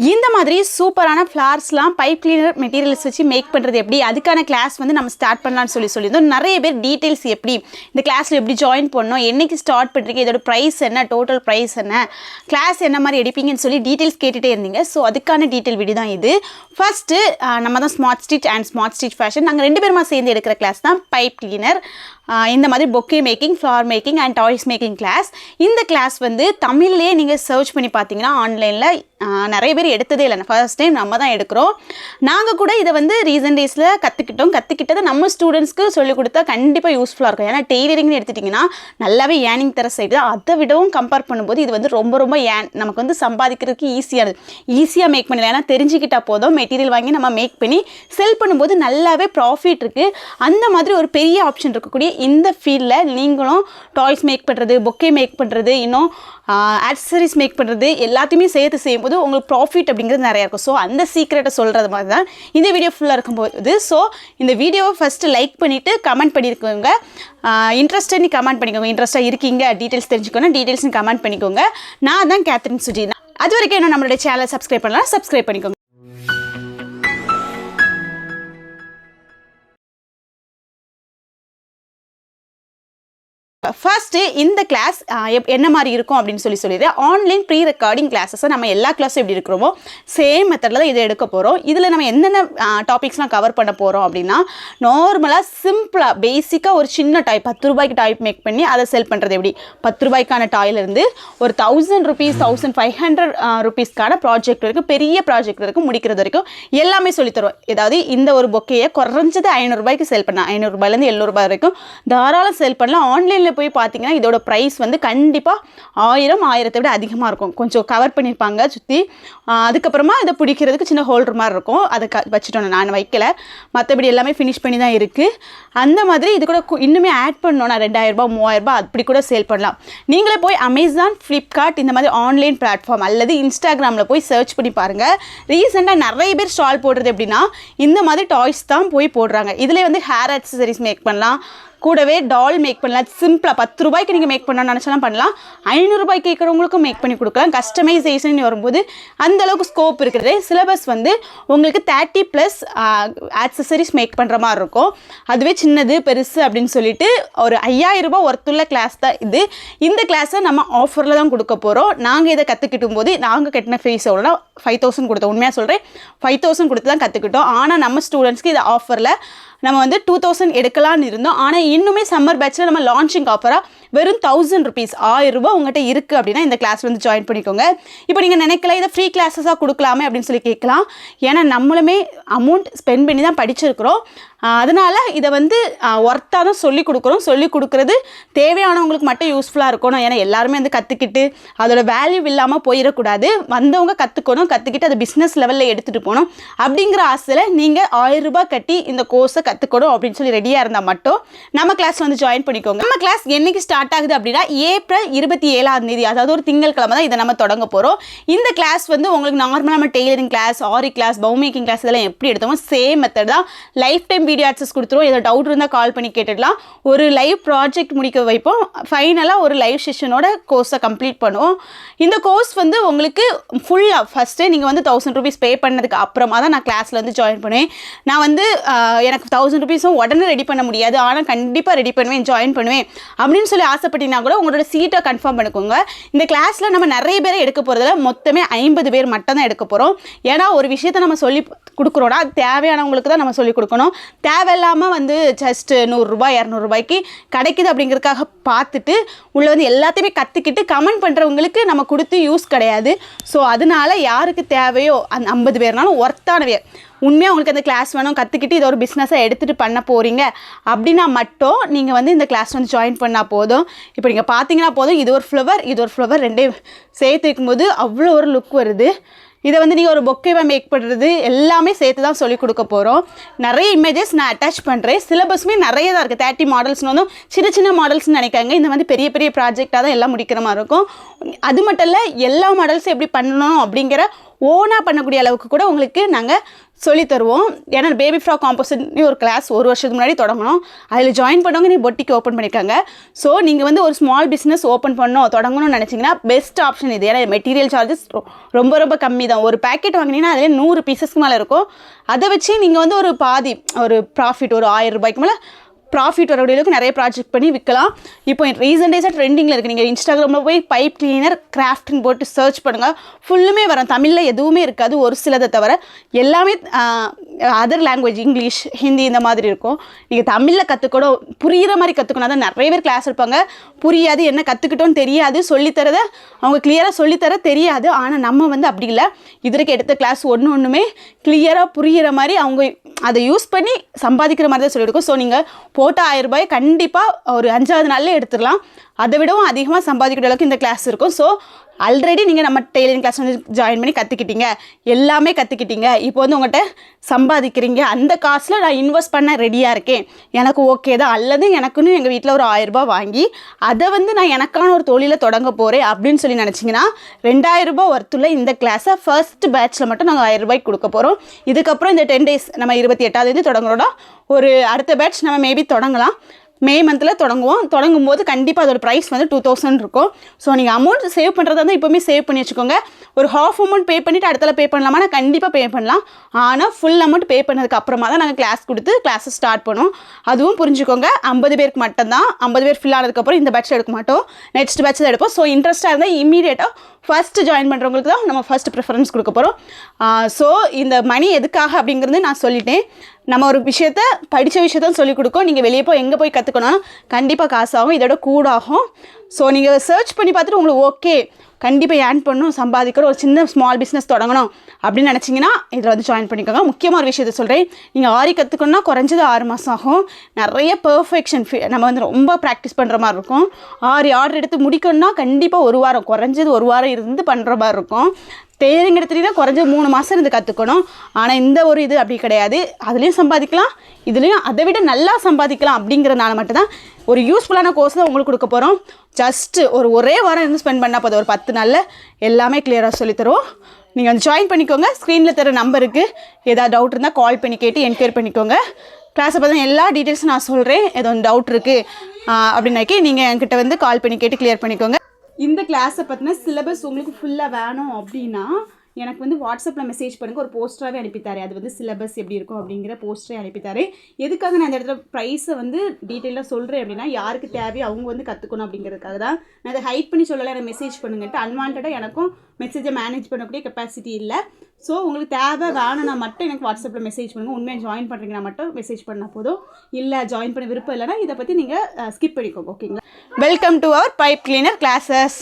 இந்த மாதிரி சூப்பரான ஃப்ளார்ஸ்லாம் பைப் கிளீனர் மெட்டீரியல்ஸ் வச்சு மேக் பண்ணுறது எப்படி, அதுக்கான கிளாஸ் வந்து நம்ம ஸ்டார்ட் பண்ணலான்னு சொல்லியிருந்தோம். நிறைய பேர் டீட்டெயில்ஸ் எப்படி, இந்த கிளாஸில் எப்படி ஜாயின் பண்ணணும், என்றைக்கு ஸ்டார்ட் பண்ணுறீங்க, இதோட ப்ரைஸ் என்ன, டோட்டல் ப்ரைஸ் என்ன, கிளாஸ் என்ன மாதிரி எடுப்பீங்கன்னு சொல்லி டீட்டெயில்ஸ் கேட்டுகிட்டே இருந்தீங்க. ஸோ அதுக்கான டீட்டெயில் வீடியோ தான் இது. ஃபஸ்ட்டு நம்ம தான் smart stitch and smart stitch fashion, நாங்கள் 2 பேருமா சேர்ந்து எடுக்கிற கிளாஸ் தான் பைப் கிளீனர். இந்த மாதிரி bouquet making, flower making and toys making class. இந்த கிளாஸ் வந்து தமிழ்லேயே நீங்கள் சர்ச் பண்ணி பார்த்தீங்கன்னா ஆன்லைனில் நிறைய பேர் எடுத்ததே இல்லை. ஃபர்ஸ்ட் டைம் நம்ம தான் எடுக்கிறோம். நாங்கள் கூட இதை வந்து ரீசன்ட் டேஸில் கற்றுக்கிட்டதை நம்ம ஸ்டூடெண்ட்ஸ்க்கு சொல்லிக் கொடுத்தா கண்டிப்பாக யூஸ்ஃபுல்லாக இருக்கும். ஏன்னா டெய்லரிங்னு எடுத்துட்டிங்கன்னா நல்லாவே ஏர்னிங் தர சைடு தான். அதை விடவும் கம்பேர் பண்ணும்போது இது வந்து ரொம்ப நமக்கு வந்து சம்பாதிக்கிறதுக்கு ஈஸியாக மேக் பண்ணலாம். ஏன்னா தெரிஞ்சுக்கிட்டால் போதும், மெட்டீரியல் வாங்கி நம்ம மேக் பண்ணி செல் பண்ணும்போது நல்லாவே ப்ராஃபிட் இருக்குது. அந்த மாதிரி ஒரு பெரிய ஆப்ஷன் இருக்கக்கூடிய இந்த ஃபீல்டில் நீங்களும் டாய்ஸ் மேக் பண்ணுறது, பொக்கே மேக் பண்ணுறது, இன்னும் ஆக்சசரிஸ் மேக் பண்ணுறது எல்லாத்தையுமே சேர்த்து செய்யும்போது உங்களுக்கு ப்ராஃபிட் அப்படிங்கிறது நிறையா இருக்கும். ஸோ அந்த சீக்ரெட்டை சொல்கிறது மாதிரி தான் இந்த வீடியோ ஃபுல்லாக இருக்கும்போது. ஸோ இந்த வீடியோவை ஃபஸ்ட்டு லைக் பண்ணிவிட்டு கமெண்ட் பண்ணியிருக்கோங்க. இன்ட்ரெஸ்டாக கமெண்ட் பண்ணிக்கோங்க. இன்ட்ரெஸ்ட்டாக இருக்கீங்க, டீட்டெயில்ஸ் தெரிஞ்சுக்கணும், டீட்டெயில்ஸ்னு கமெண்ட் பண்ணிக்கோங்க. நான் தான் கேத்ரின் சுஜி. அது வரைக்கும் இன்னும் நம்மளுடைய சேனலை சப்ஸ்கிரைப் பண்ணலாம், சப்ஸ்கிரைப் பண்ணிக்கோங்க. ஃபர்ஸ்ட்டு இந்த கிளாஸ் என்ன மாதிரி இருக்கும் அப்படின்னு சொல்லிடுறேன். ஆன்லைன் ப்ரீ ரெக்கார்டிங் கிளாஸஸை நம்ம எல்லா கிளாஸும் எப்படி இருக்கிறோமோ சேம் மெத்தடில் தான் இதை எடுக்க போகிறோம். இதில் நம்ம என்னென்ன டாபிக்ஸ்லாம் கவர் பண்ண போகிறோம் அப்படின்னா, நார்மலாக சிம்பிளாக பேசிக்காக ஒரு சின்ன டாய் 10 ரூபாய்க்கு டாய் மேக் பண்ணி அதை செல் பண்ணுறது எப்படி, 10 ரூபாய்க்கான டாயிலிருந்து ஒரு 1000 ரூபீஸ் 1500 ரூபீஸ்க்கான ப்ராஜெக்ட் வரைக்கும், பெரிய ப்ராஜெக்ட் வரைக்கும் முடிக்கிறது வரைக்கும் எல்லாமே சொல்லித்தருவோம். ஏதாவது இந்த ஒரு பொக்கையை குறைஞ்சது 500 ரூபாய்க்கு செல் பண்ணலாம், 500 ரூபாயிலேருந்து 700 ரூபாய் வரைக்கும் தாராளம் செல் பண்ணலாம். ஆன்லைனில் போய் பார்த்தீங்கன்னா இதோட ப்ரைஸ் வந்து கண்டிப்பாக 1000 விட அதிகமாக இருக்கும். கொஞ்சம் கவர் பண்ணியிருப்பாங்க சுற்றி. அதுக்கப்புறமா இதை பிடிக்கிறதுக்கு சின்ன ஹோல்டர் மாதிரி இருக்கும், அதை வச்சுட்டோம். நான் வைக்கல, மற்றபடி எல்லாமே ஃபினிஷ் பண்ணி தான் இருக்குது. அந்த மாதிரி இது கூட இன்னுமே ஆட் பண்ணோன்னா 2000 ரூபாய் 3000 ரூபாய் அப்படி கூட சேல் பண்ணலாம். நீங்களே போய் அமேசான், ஃப்ளிப்கார்ட் இந்த மாதிரி ஆன்லைன் பிளாட்ஃபார்ம் அல்லது இன்ஸ்டாகிராமில் போய் சர்ச் பண்ணி பாருங்கள். ரீசெண்டாக நிறைய பேர் ஸ்டால் போடுறது எப்படின்னா இந்த மாதிரி டாய்ஸ் தான் போய் போடுறாங்க. இதில் வந்து ஹேர் ஆக்சசரிஸ் மேக் பண்ணலாம், கூடவே டால் மேக் பண்ணலாம். சிம்பிளாக 10 ரூபாய்க்கு நீங்கள் மேக் பண்ணணும்னு நினச்சாலும் பண்ணலாம், 500 ரூபாய்க்கு கேட்குறவங்களுக்கும் மேக் பண்ணி கொடுக்கலாம். கஸ்டமைசேஷன் வரும்போது அந்தளவுக்கு ஸ்கோப் இருக்குது. சிலபஸ் வந்து உங்களுக்கு 30+ ஆக்சசரிஸ் மேக் பண்ணுற மாதிரி இருக்கும். அதுவே சின்னது பெருசு அப்படின்னு சொல்லிட்டு ஒரு 5000 ரூபாய் ஒர்த்துள்ள கிளாஸ் தான் இது. இந்த கிளாஸை நம்ம ஆஃபரில் தான் கொடுக்க போகிறோம். நாங்கள் இதை கற்றுக்கிட்டும் போது நாங்கள் கட்டின ஃபீஸ் எவ்வளோனா 5000 கொடுத்தோம். உண்மையாக சொல்கிறேன், 5000 கொடுத்து தான் கற்றுக்கிட்டோம். ஆனால் நம்ம ஸ்டூடெண்ட்ஸ்க்கு இது ஆஃபரில் நம்ம வந்து 2000 எடுக்கலான்னு இருந்தோம். ஆனால் இன்னுமே சம்மர் பேட்சில் நம்ம லான்ச்சிங் ஆஃபராக வெறும் 1000 ரூபீஸ் 1000 ரூபாய் உங்கள்கிட்ட இருக்குது அப்படின்னா இந்த கிளாஸ் வந்து ஜாயின் பண்ணிக்கோங்க. இப்போ நீங்கள் நினைக்கல இதை ஃப்ரீ கிளாஸஸாக கொடுக்கலாமே அப்படின்னு சொல்லி கேட்கலாம். ஏன்னா நம்மளுமே அமௌண்ட் ஸ்பெண்ட் பண்ணி தான் படிச்சிருக்கிறோம். அதனால் இதை வந்து ஒர்த்தாக தான் சொல்லிக் கொடுக்குறோம். சொல்லிக் கொடுக்குறது தேவையானவங்களுக்கு மட்டும் யூஸ்ஃபுல்லாக இருக்கணும். ஏன்னா எல்லாருமே வந்து கற்றுக்கிட்டு அதோட வேல்யூ இல்லாமல் போயிடக்கூடாது. வந்தவங்க கற்றுக்கிட்டு அதை பிஸ்னஸ் லெவலில் எடுத்துகிட்டு போகணும் அப்படிங்கிற ஆசையில் நீங்கள் 1000 ரூபாய் கட்டி இந்த கோர்ஸை கற்றுக்கணும் அப்படின்னு சொல்லி ரெடியாக இருந்தால் மட்டும் நம்ம கிளாஸ் வந்து ஜாயின் பண்ணிக்கோங்க. நம்ம கிளாஸ் என்றைக்கு ஸ்டார்ட் ஆகுது அப்படின்னா ஏப்ரல் 27ஆம் தேதி, அதாவது ஒரு திங்கட்கிழமை தான் இதை நம்ம தொடங்க போகிறோம். இந்த கிளாஸ் வந்து உங்களுக்கு நார்மலாக நம்ம டெய்லரிங் கிளாஸ், ஆரி கிளாஸ், பவு மேக்கிங் கிளாஸ் இதெல்லாம் எப்படி எடுத்தோமோ சேம் மெத்தட் தான். லைஃப் டைம் வீடியோ ஆக்சஸ் கொடுத்துருவோம். ஏதாவது டவுட் இருந்தால் கால் பண்ணி கேட்டுடலாம். ஒரு லைவ் ப்ராஜெக்ட் முடிக்க வைப்போம். ஃபைனலாக ஒரு லைவ் செஷனோட கோர்ஸை கம்ப்ளீட் பண்ணுவோம். இந்த கோர்ஸ் வந்து உங்களுக்கு ஃபுல்லாக ஃபஸ்ட்டு நீங்கள் வந்து 1000 ரூபீஸ் பே பண்ணதுக்கு அப்புறமா தான் நான் கிளாஸில் வந்து ஜாயின் பண்ணுவேன். நான் வந்து எனக்கு 1000 ரூபீஸும் உடனே ரெடி பண்ண முடியாது, ஆனால் கண்டிப்பாக ரெடி பண்ணுவேன், ஜாயின் பண்ணுவேன் அப்படின்னு சொல்லி ஆசைப்பட்டீங்கன்னா கூட உங்களோட சீட்டை கன்ஃபார்ம் பண்ணிக்கோங்க. இந்த கிளாஸில் நம்ம நிறைய பேரை எடுக்க போகிறதுல மொத்தமே 50 பேர் மட்டும் தான் எடுக்க போகிறோம். ஏன்னா ஒரு விஷயத்தை நம்ம சொல்லி கொடுக்குறோன்னா அது தேவையானவங்களுக்கு தான் நம்ம சொல்லிக் கொடுக்கணும். தேவையில்லாமல் வந்து ஜஸ்ட் 100 ரூபாய் 200 ரூபாய்க்கு கிடைக்குது அப்படிங்கிறதுக்காக பார்த்துட்டு உள்ள வந்து எல்லாத்தையுமே கற்றுக்கிட்டு கமெண்ட் பண்ணுறவங்களுக்கு நம்ம கொடுத்து யூஸ் கிடையாது. ஸோ அதனால யாருக்கு தேவையோ அந்த 50 பேர்னாலும் ஒர்த்தானவே உண்மையாக உங்களுக்கு அந்த கிளாஸ் வேணும், கற்றுக்கிட்டு இதை ஒரு பிஸ்னஸாக எடுத்துகிட்டு பண்ண போகிறீங்க அப்படின்னா மட்டும் நீங்கள் வந்து இந்த கிளாஸ் வந்து ஜாயின் பண்ணால் போதும். இப்போ நீங்கள் பார்த்தீங்கன்னா போதும், இது ஒரு ஃப்ளவர் ரெண்டையும் சேர்த்து வைக்கும்போது அவ்வளோ ஒரு லுக் வருது. இதை வந்து நீங்கள் ஒரு பொக்கேவை மேக் பண்ணுறது எல்லாமே சேர்த்து தான் சொல்லிக் கொடுக்க போகிறோம். நிறைய இமேஜஸ் நான் அட்டாச் பண்ணுறேன். சிலபஸுமே நிறைய தான் இருக்குது. 30 மாடல்ஸ்னு வந்து சின்ன மாடல்ஸ்னு நினைக்காங்க. இந்த மாதிரி பெரிய ப்ராஜெக்டாக தான் எல்லாம் முடிக்கிற மாதிரி இருக்கும். அது மட்டும் இல்லை, எல்லா மாடல்ஸும் எப்படி பண்ணணும் அப்படிங்கிற ஓனாக பண்ணக்கூடிய அளவுக்கு கூட உங்களுக்கு நாங்கள் சொல்லித் தருவோம். ஏன்னா பேபி ஃப்ராக் காம்போசிட்னு ஒரு கிளாஸ் 1 வருஷத்துக்கு முன்னாடி தொடங்கணும். அதில் ஜாயின் பண்ணவங்க நீ பொட்டிக்கு ஓப்பன் பண்ணியிருக்காங்க. ஸோ நீங்கள் வந்து ஒரு ஸ்மால் பிஸ்னஸ் ஓப்பன் தொடங்கணும்னு நினச்சிங்கன்னா பெஸ்ட் ஆப்ஷன் இது. ஏன்னா மெட்டீரியல் சார்ஜஸ் ரொம்ப ரொம்ப கம்மி தான். ஒரு பேக்கெட் வாங்கினீங்கன்னா அதில் 100 பீசஸ்க்கு மேலே இருக்கும். அதை வச்சு நீங்கள் வந்து ஒரு பாதி ஒரு ப்ராஃபிட் ஒரு 1000 ரூபாய்க்கு மேலே ப்ராஃபிட் வரக்கூடிய அளவுக்கு நிறைய ப்ராஜெக்ட் பண்ணி விற்கலாம். இப்போ ரீசெண்ட் டேஸாக ட்ரெண்டிங்கில் இருக்குது. நீங்கள் இன்ஸ்டாகிராமில் போய் பைப் கிளீனர் கிராஃப்ட்னு போட்டு சர்ச் பண்ணுங்கள், ஃபுல்லுமே வரும். தமிழில் எதுவுமே இருக்காது, ஒரு சிலதை தவிர எல்லாமே அதர் லாங்குவேஜ் இங்கிலீஷ் ஹிந்தி இந்த மாதிரி இருக்கும். நீங்கள் தமிழில் கற்றுக்கணும், புரிகிற மாதிரி கற்றுக்கணும். அதான் நிறைய பேர் கிளாஸ் எடுப்பாங்க, புரியாது, என்ன கற்றுக்கிட்டோன்னு தெரியாது, சொல்லித்தரதை அவங்க கிளியராக சொல்லித்தர தெரியாது. ஆனால் நம்ம வந்து அப்படி இல்லை, இதற்கு எடுத்த கிளாஸ் ஒன்றுமே கிளியராக புரிகிற மாதிரி அவங்க அதை யூஸ் பண்ணி சம்பாதிக்கிற மாதிரி தான் சொல்லியிருக்கோம். ஸோ நீங்கள் போட்ட 1000 ரூபாய் கண்டிப்பாக ஒரு 5வது நாள்லேயே எடுத்துடலாம். அதை விடவும் அதிகமாக சம்பாதிக்கிற அளவுக்கு இந்த கிளாஸ் இருக்கும். ஸோ ஆல்ரெடி நீங்கள் நம்ம டெய்லரிங் கிளாஸ் வந்து ஜாயின் பண்ணி கற்றுக்கிட்டீங்க, எல்லாமே கற்றுக்கிட்டீங்க. இப்போ வந்து உங்கள்கிட்ட சம்பாதிக்கிறீங்க, அந்த காசில் நான் இன்வெஸ்ட் பண்ண ரெடியாக இருக்கேன், எனக்கு ஓகே தான். அல்லது எனக்குன்னு எங்கள் வீட்டில் ஒரு 1000 ரூபாய் வாங்கி அதை வந்து நான் எனக்கான ஒரு தொழிலை தொடங்க போகிறேன் அப்படின்னு சொல்லி நினச்சிங்கன்னா 2000 ரூபாய் ஒர்த்துள்ள இந்த கிளாஸை ஃபர்ஸ்ட் பேட்சில் மட்டும் நாங்கள் 1000 ரூபாய்க்கு கொடுக்க போகிறோம். இதுக்கப்புறம் இந்த 10 டேஸ் நம்ம 28ஆம் தொடங்குறோம்னா ஒரு அடுத்த பேட்ச் நம்ம மேபி தொடங்கலாம். மே மந்தில் தொடங்கும்போது கண்டிப்பாக அதோட ப்ரைஸ் வந்து 2000 இருக்கும். ஸோ நீங்கள் அமௌண்ட் சேவ் பண்ணுறதா இருந்தால் இப்போவுமே சேவ் பண்ணி வச்சுக்கோங்க. ஒரு ஹாஃப் அமௌண்ட் பே பண்ணிவிட்டு அடுத்தல பே பண்ணலாமா? நான் கண்டிப்பாக பே பண்ணலாம். ஆனால் ஃபுல் அமௌண்ட் பே பண்ணதுக்கு அப்புறமா தான் நாங்கள் கிளாஸ் கொடுத்து கிளாஸை ஸ்டார்ட் பண்ணுவோம். அதுவும் புரிஞ்சுக்கோங்க, 50 பேருக்கு மட்டும்தான். 50 பேர் ஃபில் ஆனதுக்கப்புறம் இந்த பேட்ச் எடுக்க மாட்டோம், நெக்ஸ்ட் பேட்ச் தான் எடுப்போம். ஸோ இன்ட்ரெஸ்ட்டாக இருந்தால் இமீடியட்டாக ஃபஸ்ட்டு ஜாயின் பண்ணுறவங்களுக்கு தான் நம்ம ஃபஸ்ட்டு ப்ரிஃபரன்ஸ் கொடுக்க போகிறோம். ஸோ இந்த மணி எதுக்காக அப்படிங்கிறது நான் சொல்லிட்டேன். நம்ம ஒரு விஷயத்த படித்த விஷயத்தான் சொல்லிக் கொடுக்கோம். நீங்கள் வெளியே போய் எங்கே போய் கற்றுக்கணும் கண்டிப்பாக காசாகும், இதோட கூடாகும். ஸோ நீங்கள் சர்ச் பண்ணி பார்த்துட்டு உங்களுக்கு ஓகே கண்டிப்பாக ஏர்ன் பண்ணணும், சம்பாதிக்கிற ஒரு சின்ன ஸ்மால் பிஸ்னஸ் தொடங்கணும் அப்படின்னு நினச்சிங்கன்னா இதில் வந்து ஜாயின் பண்ணிக்கோங்க. முக்கியமாக ஒரு விஷயத்தை சொல்கிறேன், நீங்கள் ஆரி கற்றுக்கணுன்னா குறைஞ்சது 6 மாதம் ஆகும். நிறைய பெர்ஃபெக்ஷன் நம்ம வந்து ரொம்ப ப்ராக்டிஸ் பண்ணுற மாதிரி இருக்கும். ஆர்டர் எடுத்து முடிக்கணும்னா கண்டிப்பாக 1 வாரம், குறைஞ்சது 1 வாரம் இருந்து பண்ணுற மாதிரி இருக்கும். டெய்லரிங் எடுத்துகிட்டிங்கன்னா குறைஞ்ச 3 மாதம் இருந்து கற்றுக்கணும். ஆனால் இந்த ஒரு இது அப்படி கிடையாது, அதுலேயும் சம்பாதிக்கலாம், இதுலேயும் அதை விட நல்லா சம்பாதிக்கலாம். அப்படிங்கிறனால மட்டும்தான் ஒரு யூஸ்ஃபுல்லான கோர்ஸ் தான் உங்களுக்கு கொடுக்க போகிறோம். ஜஸ்ட்டு ஒரே வாரம் இருந்து ஸ்பெண்ட் பண்ணால் போதும், ஒரு 10 நாளில் எல்லாமே கிளியராக சொல்லித்தருவோம். நீங்கள் வந்து ஜாயின் பண்ணிக்கோங்க. ஸ்க்ரீனில் தர நம்பருக்கு ஏதாவது டவுட் இருந்தால் கால் பண்ணி கேட்டு என்கொயரி பண்ணிக்கோங்க. கிளாஸை பார்த்தா எல்லா டீட்டெயில்ஸும் நான் சொல்கிறேன். ஏதோ ஒன்று டவுட் இருக்குது அப்படின்னாக்கி நீங்கள் என்கிட்ட வந்து கால் பண்ணி கேட்டு கிளியர் பண்ணிக்கோங்க. இந்த கிளாஸை பற்றின சிலபஸ் உங்களுக்கு ஃபுல்லாக வேணும் அப்படின்னா எனக்கு வந்து வாட்ஸ்அப்பில் மெசேஜ் பண்ணுங்கள், ஒரு போஸ்டராகவே அனுப்பித்தாரு. அது வந்து சிலபஸ் எப்படி இருக்கும் அப்படிங்கிற போஸ்டரே அனுப்பித்தாரு. எதுக்காக நான் இந்த இடத்துல ப்ரைஸை வந்து டீட்டெயிலாக சொல்கிறேன் அப்படின்னா யாருக்கு தேவையோ அவங்க வந்து கற்றுக்கணும் அப்படிங்கிறதுக்காக தான். நான் அதை ஹைட் பண்ணி சொல்லலை, எனக்கு மெசேஜ் பண்ணுங்கன்ட்டு. அன்வான்டாக எனக்கும் மெசேஜை மேனேஜ் பண்ணக்கூடிய கெப்பாசிட்டி இல்லை. ஸோ உங்களுக்கு தேவை வேணும்னா மட்டும் எனக்கு வாட்ஸ்அப்பில் மெசேஜ் பண்ணுங்கள். உண்மையாக ஜாயின் பண்ணுறீங்கன்னா மட்டும் மெசேஜ் பண்ணால் போதும். இல்லை ஜாயின் பண்ண விருப்பம் இல்லைன்னா இதை பற்றி நீங்கள் ஸ்கிப் பண்ணிக்கோங்க. ஓகேங்களா? Welcome to our pipe cleaner classes.